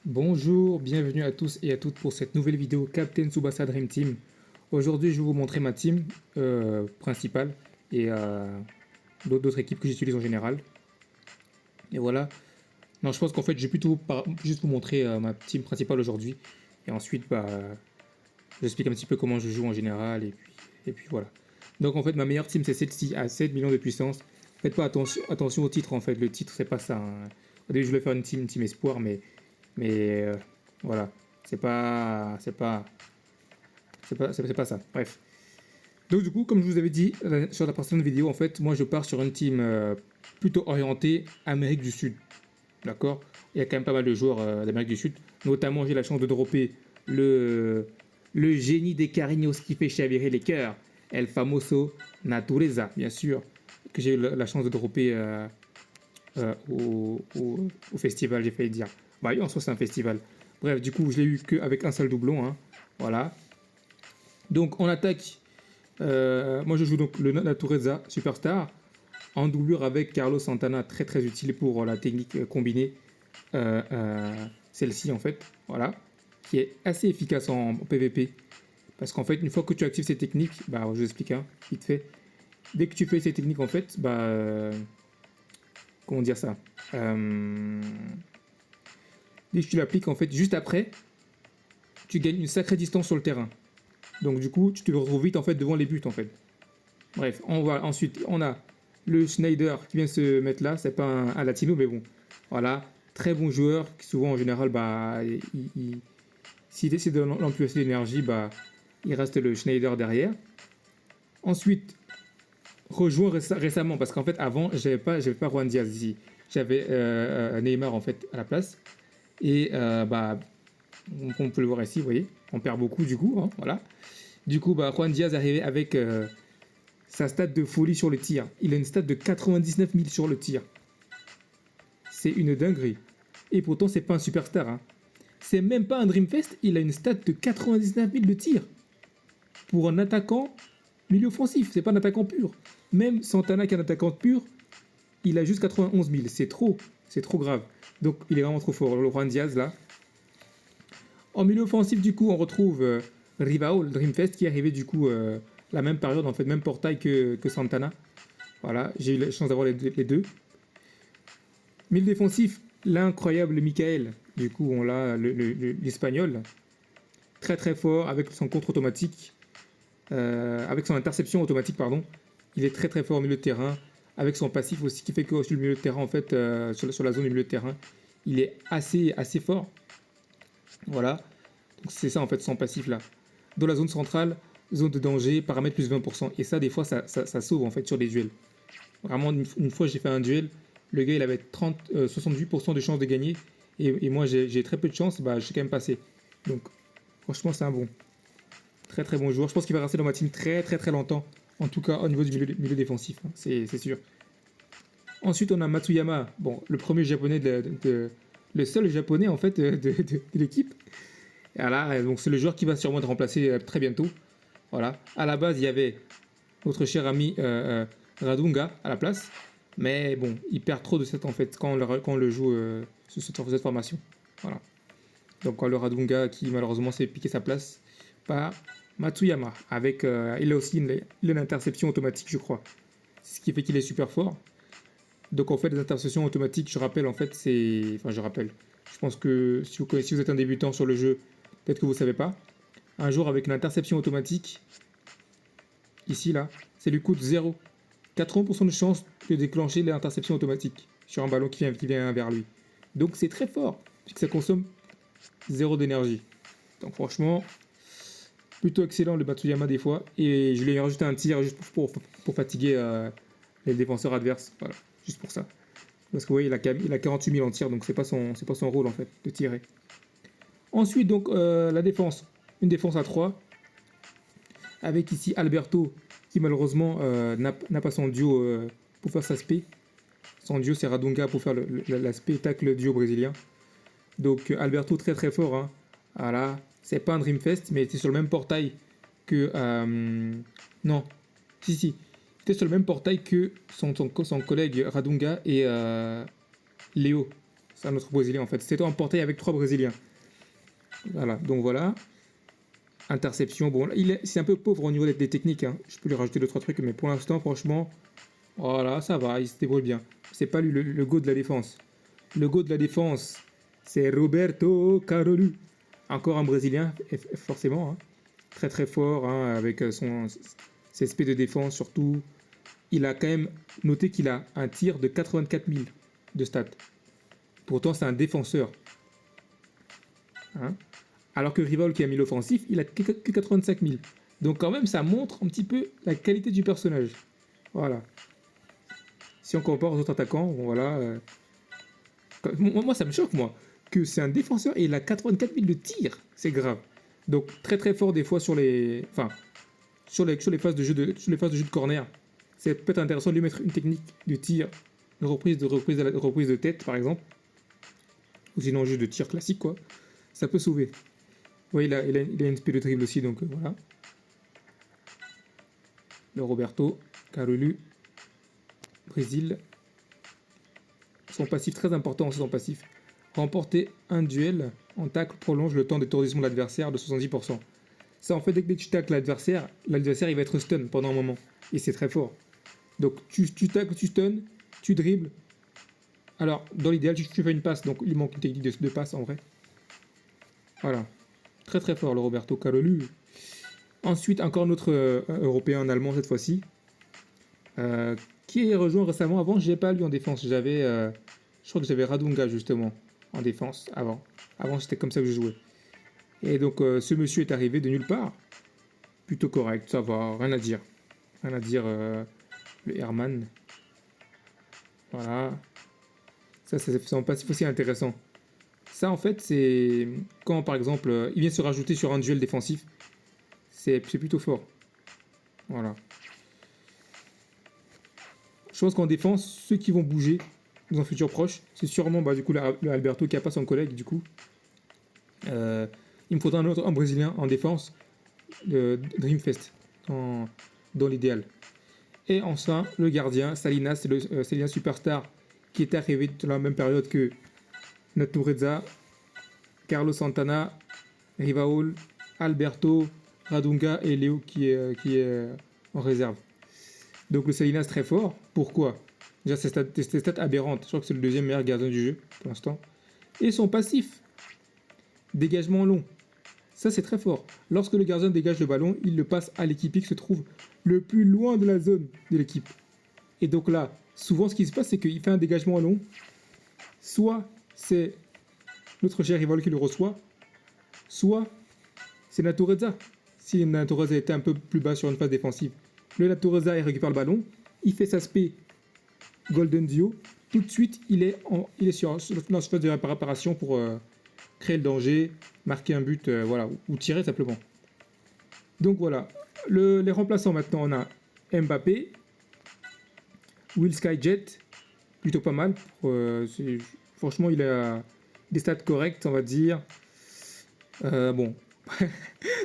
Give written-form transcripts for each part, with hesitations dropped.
Bonjour, bienvenue à tous et à toutes pour cette nouvelle vidéo Captain Tsubasa Dream Team. Aujourd'hui, je vais vous montrer ma team principale et d'autres équipes que j'utilise en général. Et voilà. Non, je pense qu'en fait, je vais plutôt juste vous montrer ma team principale aujourd'hui. Et ensuite, j'explique un petit peu comment je joue en général. Et puis voilà. Donc en fait, ma meilleure team, c'est celle-ci à 7 millions de puissance. Faites pas attention au titre en fait. Le titre, c'est pas ça, hein. Au début, je voulais faire une team espoir, mais voilà, c'est pas ça. Bref. Donc du coup, comme je vous avais dit sur la précédente vidéo, en fait, moi je pars sur une team plutôt orientée Amérique du Sud. D'accord. Il y a quand même pas mal de joueurs d'Amérique du Sud. Notamment, j'ai la chance de dropper le génie des Cariños qui fait chavirer les cœurs. El famoso Natureza, bien sûr. Que j'ai eu la chance de dropper au festival, j'ai failli dire. Bah, en soi, c'est un festival. Bref, du coup, je l'ai eu qu'avec un seul doublon, hein. Voilà. Donc, on attaque. Moi, je joue donc le Natureza Superstar en doublure avec Carlos Santana, très très utile pour la technique combinée. Celle-ci, en fait. Voilà. Qui est assez efficace en PvP. Parce qu'en fait, une fois que tu actives ces techniques, bah, je vous explique, hein, vite fait. Dès que tu fais ces techniques, en fait, comment dire ça dès que tu l'appliques, en fait, juste après, tu gagnes une sacrée distance sur le terrain. Donc du coup, tu te retrouves vite en fait devant les buts en fait. Bref, ensuite on a le Schneider qui vient se mettre là. C'est pas un latino, mais bon, voilà, très bon joueur qui souvent en général, s'il décide de l'employer l'énergie, il reste le Schneider derrière. Ensuite, rejoint récemment parce qu'en fait avant j'avais pas Juan Diaz ici, j'avais Neymar en fait à la place et on peut le voir ici, vous voyez, on perd beaucoup du coup, hein, voilà. Du coup, Juan Diaz arrivait avec sa stat de folie sur le tir. Il a une stat de 99 000 sur le tir. C'est une dinguerie. Et pourtant, c'est pas un superstar, hein. C'est même pas un Dreamfest, il a une stat de 99 000 de tir. Pour un attaquant milieu offensif, c'est pas un attaquant pur. Même Santana qui est un attaquant pur, il a juste 91 000. C'est trop grave. Donc il est vraiment trop fort, le Juan Diaz là. En milieu offensif, du coup, on retrouve Rivao, le Dreamfest, qui est arrivé du coup la même période, en fait, même portail que Santana. Voilà, j'ai eu la chance d'avoir les deux. Milieu défensif, l'incroyable Michael, du coup, on l'a, l'Espagnol, très très fort avec son contre automatique, avec son interception automatique, pardon. Il est très très fort au milieu de terrain, avec son passif aussi, qui fait que sur le milieu de terrain, en fait, sur la zone du milieu de terrain, il est assez fort. Voilà. Donc c'est ça en fait son passif là. Dans la zone centrale, zone de danger, paramètre plus 20%. Et ça, des fois, ça sauve en fait sur des duels. Vraiment, une fois j'ai fait un duel, le gars il avait 68% de chance de gagner. Et moi j'ai très peu de chance, je suis quand même passé. Donc franchement, c'est un bon. Très très bon joueur. Je pense qu'il va rester dans ma team très très très longtemps. En tout cas, au niveau du milieu défensif, hein, c'est sûr. Ensuite, on a Matsuyama. Bon, le premier japonais le seul japonais en fait de l'équipe. Et voilà, donc c'est le joueur qui va sûrement être remplacé très bientôt. Voilà. À la base, il y avait notre cher ami Radunga à la place. Mais bon, il perd trop de set en fait quand on le joue sur cette formation. Voilà. Donc le Radunga qui malheureusement s'est piqué sa place par Matsuyama. Il a aussi une interception automatique, je crois. C'est ce qui fait qu'il est super fort. Donc en fait, les interceptions automatiques, je rappelle, en fait, c'est... Enfin, je rappelle. Je pense que si vous êtes un débutant sur le jeu, peut-être que vous ne savez pas. Un jour, avec une interception automatique, ici, là, ça lui coûte 0. 80% de chance de déclencher l'interception automatique sur un ballon qui vient vers lui. Donc c'est très fort, puisque ça consomme 0 d'énergie. Donc franchement, plutôt excellent le Matsuyama des fois. Et je lui ai rajouté un tir juste pour fatiguer les défenseurs adverses. Voilà, juste pour ça. Parce que vous voyez, il a 48 000 en tir, donc c'est pas son rôle en fait de tirer. Ensuite, donc la défense. Une défense à 3. Avec ici Alberto, qui malheureusement n'a pas son duo pour faire sa spé. Son duo, c'est Radunga pour faire la spé tacle duo brésilien. Donc Alberto, très très fort, hein. Voilà. C'est pas un Dreamfest, mais c'est sur le même portail que. Non. Si. C'était sur le même portail que son collègue Radunga et Léo. C'est un autre Brésilien en fait. C'était emporté avec 3 Brésiliens. Voilà, donc voilà. Interception, bon, c'est un peu pauvre au niveau des techniques. Hein. Je peux lui rajouter 2-3 trucs, mais pour l'instant, franchement, voilà, ça va, il se débrouille bien. C'est pas lui le go de la défense. Le go de la défense, c'est Roberto Carolu. Encore un Brésilien, forcément. Hein. Très très fort, hein, avec ses SP de défense surtout. Il a quand même noté qu'il a un tir de 84 000 de stats. Pourtant, c'est un défenseur. Hein. Alors que Rival qui a mis l'offensif, il a que 85 000. Donc quand même, ça montre un petit peu la qualité du personnage. Voilà. Si on compare aux autres attaquants, bon, voilà. Moi, ça me choque, moi, que c'est un défenseur et il a 84 000 de tir. C'est grave. Donc très très fort des fois sur les, enfin, sur les phases de jeu de corner. C'est peut-être intéressant de lui mettre une technique de tir, de reprise de tête par exemple, ou sinon juste de tir classique quoi. Ça peut sauver. Oui, il a une spé de dribble aussi, donc voilà. Le Roberto Carolu, Brésil. Son passif très important, c'est son passif. Remporter un duel en tacle prolonge le temps d'étourdissement de l'adversaire de 70%. Ça, en fait, dès que tu tacles l'adversaire il va être stun pendant un moment. Et c'est très fort. Donc, tu tacles, tu stun, tu dribbles. Alors, dans l'idéal, tu fais une passe. Donc, il manque une technique de passe en vrai. Voilà. Très très fort, le Roberto Carolu. Ensuite, encore un autre Européen, un Allemand cette fois-ci. Qui est rejoint récemment. Avant, je n'ai pas lui en défense. Je crois que j'avais Radunga justement en défense avant. Avant, c'était comme ça que je jouais. Et donc, ce monsieur est arrivé de nulle part. Plutôt correct, ça va, rien à dire. Rien à dire, le Herman. Voilà. Ça, c'est un passif aussi intéressant. Ça, en fait, c'est quand, par exemple, il vient se rajouter sur un duel défensif. C'est plutôt fort. Voilà. Je pense qu'en défense, ceux qui vont bouger dans un futur proche, c'est sûrement du coup le Alberto qui a pas son collègue du coup. Il me faudra un Brésilien en défense de Dreamfest dans l'idéal. Et enfin, le gardien, Salinas, c'est le Salinas Superstar qui est arrivé dans la même période que Natureza, Carlos Santana, Rivaol, Alberto, Radunga et Léo qui est en réserve. Donc le Salinas très fort. Pourquoi? Déjà ses stats aberrantes. Je crois que c'est le deuxième meilleur gardien du jeu pour l'instant. Et son passif. Dégagement long. Ça c'est très fort. Lorsque le gardien dégage le ballon, il le passe à l'équipier qui se trouve le plus loin de la zone de l'équipe. Et donc là, souvent ce qui se passe c'est qu'il fait un dégagement long. Soit c'est notre cher rival qui le reçoit, soit c'est Natureza. Si Natureza était un peu plus bas sur une phase défensive. Le Natureza, il récupère le ballon, il fait sa spé Golden Dio, tout de suite, il est sur la phase de réparation pour créer le danger, marquer un but, voilà, ou tirer simplement. Donc voilà, les remplaçants maintenant, on a Mbappé, Will Skyjet, plutôt pas mal. Franchement, il a des stats correctes, on va dire. Bon,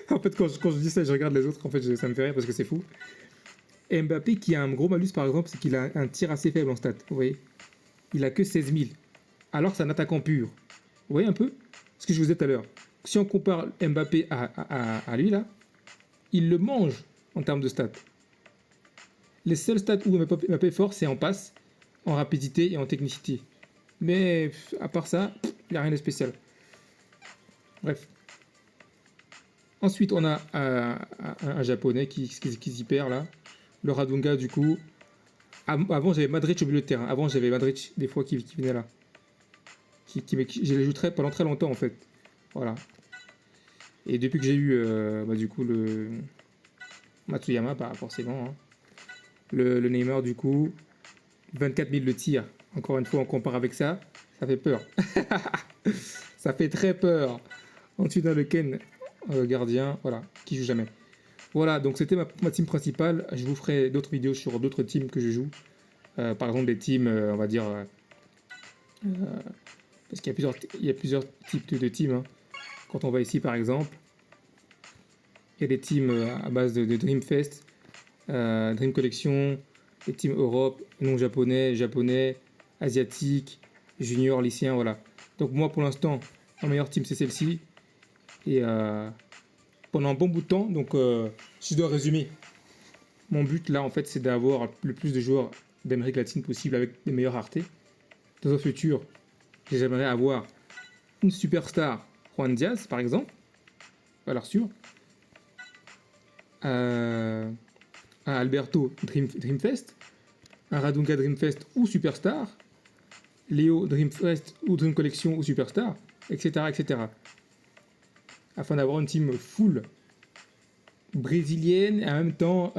en fait, quand je dis ça, je regarde les autres, en fait, ça me fait rire parce que c'est fou. Et Mbappé qui a un gros malus par exemple, c'est qu'il a un tir assez faible en stats. Vous voyez, il a que 16 000. Alors c'est un attaquant pur. Vous voyez un peu ce que je vous disais tout à l'heure. Si on compare Mbappé à lui là, il le mange en termes de stats. Les seuls stats où Mbappé est fort, c'est en passe, en rapidité et en technicité. Mais à part ça, il n'y a rien de spécial. Bref. Ensuite, on a un japonais qui s'y perd là. Le Radunga, du coup. Avant, j'avais Madrid au milieu de terrain. Avant, j'avais Madrid des fois qui venait là. Je les jouerais pendant très longtemps en fait. Voilà. Et depuis que j'ai eu du coup le Matsuyama, pas forcément. Hein. Le Neymar, du coup. 24 000 de tir. Encore une fois, on compare avec ça. Ça fait peur. Ça fait très peur. Ensuite, on a le Ken, gardien. Voilà. Qui joue jamais. Voilà, donc c'était ma team principale. Je vous ferai d'autres vidéos sur d'autres teams que je joue. Par exemple, des teams, on va dire... parce qu'il y a plusieurs types de teams. Hein. Quand on va ici, par exemple, il y a des teams à base de Dreamfest, Dream Collection, les teams Europe, non japonais, asiatique, junior, lycéen, voilà. Donc moi, pour l'instant, ma meilleure team, c'est celle-ci. Et pendant un bon bout de temps, donc si je dois résumer, mon but là, en fait, c'est d'avoir le plus de joueurs d'Amérique latine possible avec les meilleures raretés. Dans un futur, j'aimerais avoir une superstar, Juan Diaz, par exemple, valeur sûre. Un Alberto Dreamfest, un Radunga Dreamfest ou Superstar, Léo Dreamfest ou Dream Collection ou Superstar, etc. etc. Afin d'avoir une team full brésilienne et en même temps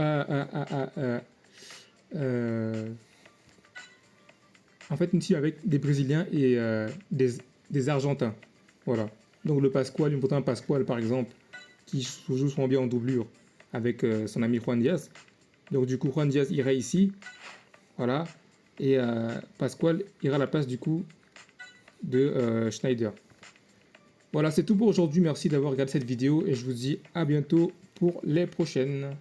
en fait une team avec des Brésiliens et des Argentins. Voilà. Donc le Pascual, un Pascual par exemple, qui joue souvent bien en doublure avec son ami Juan Diaz. Donc du coup Juan Diaz irait ici. Voilà. Et Pascual ira à la place du coup de Schneider. Voilà, c'est tout pour aujourd'hui. Merci d'avoir regardé cette vidéo et je vous dis à bientôt pour les prochaines.